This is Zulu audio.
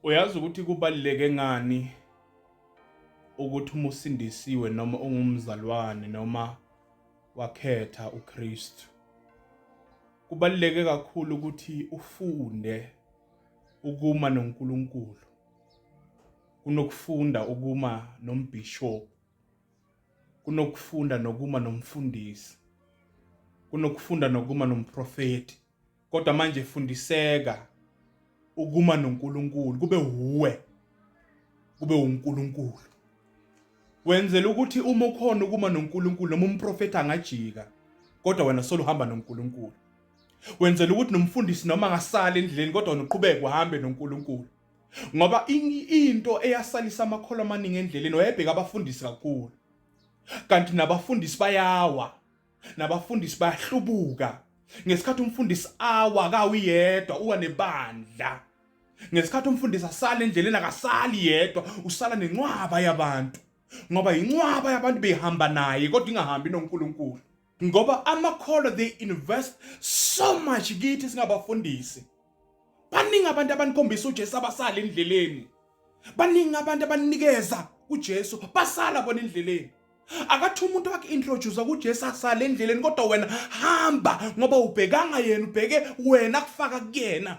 Uyazi ukuthi kubaluleke ngani ukuthi uma usindisiwe noma ungumzalwane noma wakhetha uKristu. Kubaluleke kakhulu ukuthi ufunde ukuma noNkulunkulu. Kunokufunda ukuma nombishop. Kunokufunda nokuma nomfundisi. Kunokufunda nokuma nomprofeti. Kodwa manje fundiseka ukuma noNkulunkulu, kube uNkulunkulu. Wenzela ukuthi uma ukhona ukuma noNkulunkulu noma umprofeti angajika, kodwa wena solo uhamba noNkulunkulu. Wenzela ukuthi nomfundisi noma angasala endleleni kodwa wena uqhubeke uhambe noNkulunkulu. Ngoba into eyasalisa amakholwa amaningi endleleni wayebheka abafundisi kakhulu. Kanti nabafundisi bayawa, nabafundisi bayahlubuka. Ngesikhathi umfundisi awa akawiyedwa uwa nebandla. Ngesikhathi umfundisi asala endleleni akasali yedwa, usala nenqwaba yabantu. Ngoba inqwaba yabantu behamba naye kodwa ingahambi noNkulunkulu. Ngoba amakholwa they invest so much kithi singabafundisi. Baningi abantu abanikhombisa uJesu abasala endleleni. Baningi abantu abanikeza uJesu basala bona endleleni. Akathi umuntu wakhe introduce kuJesu asala endleleni kodwa wena hamba ngoba ubhekanga yena ubheke wena kufaka kuyena.